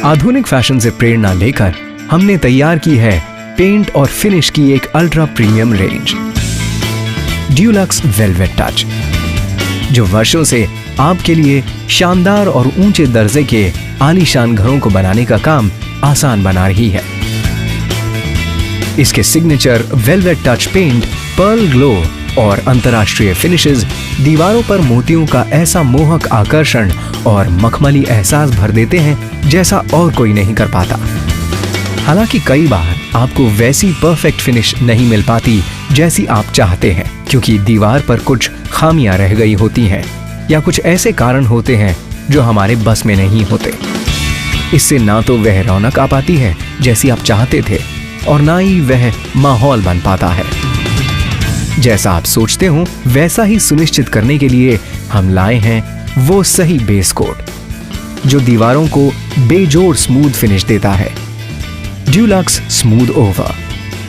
आधुनिक फैशन से प्रेरणा लेकर हमने तैयार की है पेंट और फिनिश की एक ultra premium range Dulux velvet touch, जो वर्षों से आपके लिए शानदार और ऊंचे दर्जे के आलीशान घरों को बनाने का काम आसान बना रही है। इसके signature velvet touch paint, pearl glow और अंतर्राष्ट्रीय फिनिशेस दीवारों पर मोतियों का ऐसा मोहक आकर्षण और मखमली एहसास भर देते हैं जैसा और कोई नहीं कर पाता। हालांकि कई बार आपको वैसी परफेक्ट फिनिश नहीं मिल पाती जैसी आप चाहते हैं, क्योंकि दीवार पर कुछ खामियां रह गई होती हैं या कुछ ऐसे कारण होते हैं जो हमारे बस में नहीं होते। इससे ना तो वह रौनक आ पाती है जैसी आप चाहते थे और ना ही वह माहौल बन पाता है जैसा आप सोचते हो। वैसा ही सुनिश्चित करने के लिए हम लाए हैं वो सही बेस कोट जो दीवारों को बेजोड़ स्मूथ फिनिश देता है, ड्यूलक्स स्मूथ ओवर।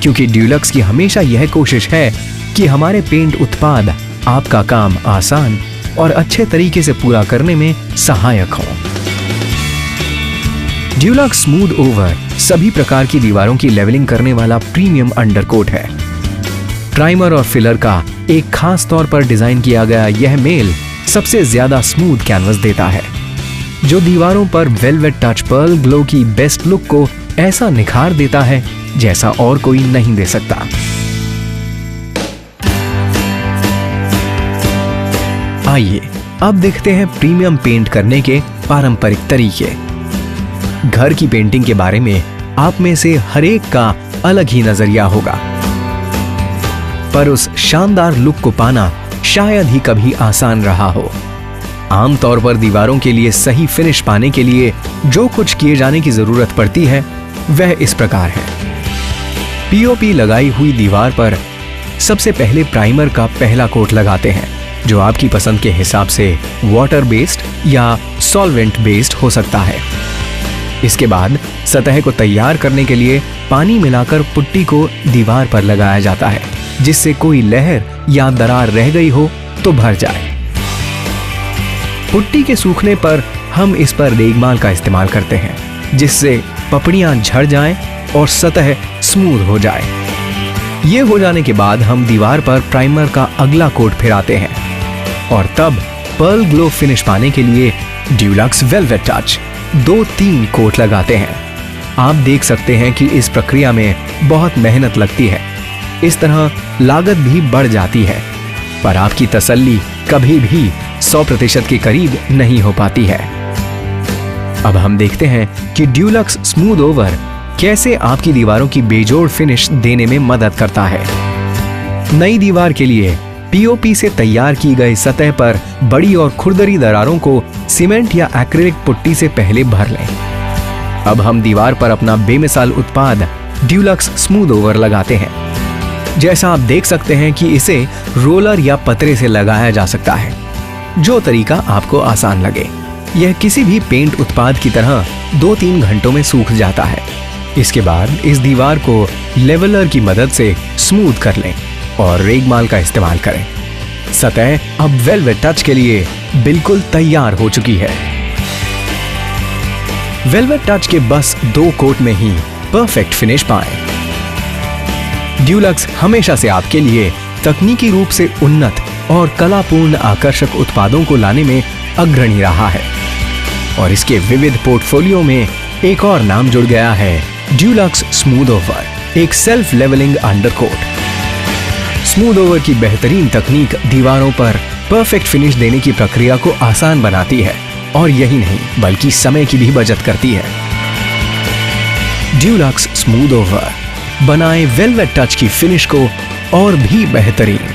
क्योंकि ड्यूलक्स की हमेशा यह कोशिश है कि हमारे पेंट उत्पाद आपका काम आसान और अच्छे तरीके से पूरा करने में सहायक हो। ड्यूलक्स स्मूथ ओवर सभी प्रकार की दीवारों की लेवलिंग करने वाला प्रीमियम अंडरकोट है। प्राइमर और फिलर का एक खास तौर पर डिजाइन किया गया यह मेल सबसे ज्यादा स्मूथ कैनवस देता है, जो दीवारों पर वेलवेट टच पर्ल ग्लो की बेस्ट लुक को ऐसा निखार देता है जैसा और कोई नहीं दे सकता। आइए अब देखते हैं प्रीमियम पेंट करने के पारंपरिक तरीके। घर की पेंटिंग के बारे में आप में से हर एक का अलग ही नजरिया होगा, पर उस शानदार लुक को पाना शायद ही कभी आसान रहा हो। आमतौर पर दीवारों के लिए सही फिनिश पाने के लिए जो कुछ किए जाने की जरूरत पड़ती है वह इस प्रकार है। पीओपी लगाई हुई दीवार पर सबसे पहले प्राइमर का पहला कोट लगाते हैं, जो आपकी पसंद के हिसाब से वाटर बेस्ड या सॉल्वेंट बेस्ड हो सकता है। इसके बाद सतह को तैयार करने के लिए पानी मिलाकर पुट्टी को दीवार पर लगाया जाता है, जिससे कोई लहर या दरार रह गई हो तो भर जाए। पुट्टी के सूखने पर हम इस पर रेगमाल का इस्तेमाल करते हैं, जिससे पपड़ियां झड़ जाएं और सतह स्मूथ हो जाए। ये हो जाने के बाद हम दीवार पर प्राइमर का अगला कोट फिराते हैं और तब पर्ल ग्लो फिनिश पाने के लिए ड्यूलक्स वेलवेट टच 2-3 कोट लगाते हैं। आप देख सकते हैं कि इस प्रक्रिया में बहुत मेहनत लगती है। इस तरह लागत भी बढ़ जाती है, पर आपकी तसल्ली कभी भी 100% के करीब नहीं हो पाती है। अब हम देखते हैं कि ड्यूलक्स स्मूथ ओवर कैसे आपकी दीवारों की बेजोड़ फिनिश देने में मदद करता है। नई दीवार के लिए पीओपी से तैयार की गई सतह पर बड़ी और खुरदरी दरारों को सीमेंट या एक्रिलिक पुट्टी से पहले भर लें। अब हम दीवार पर अपना बेमिसाल उत्पाद ड्यूलक्स स्मूथ ओवर लगाते हैं। जैसा आप देख सकते हैं कि इसे रोलर या पतरे से लगाया जा सकता है, जो तरीका आपको आसान लगे। यह किसी भी पेंट उत्पाद की तरह 2-3 घंटों में सूख जाता है। इसके बाद इस दीवार को लेवलर की मदद से स्मूथ कर लें और रेगमाल का इस्तेमाल करें। सतह अब वेलवेट टच के लिए बिल्कुल तैयार हो चुकी है। वेलवेट टच के बस 2 कोट में ही परफेक्ट फिनिश पाएं। ड्यूलक्स हमेशा से आपके लिए तकनीकी रूप से उन्नत और कलापूर्ण आकर्षक उत्पादों को लाने में अग्रणी रहा है, और इसके विविध पोर्टफोलियो में एक और नाम जुड़ गया है, ड्यूलक्स स्मूथ ओवर, एक self levelling undercoat. Smooth over की बेहतरीन तकनीक दीवारों पर परफेक्ट फिनिश देने की प्रक्रिया को आसान बनाती है, और यही नहीं बल्कि समय की भी बचत करती है। ड्यूलक्स स्मूथ ओवर बनाए वेलवेट टच की फिनिश को और भी बेहतरीन।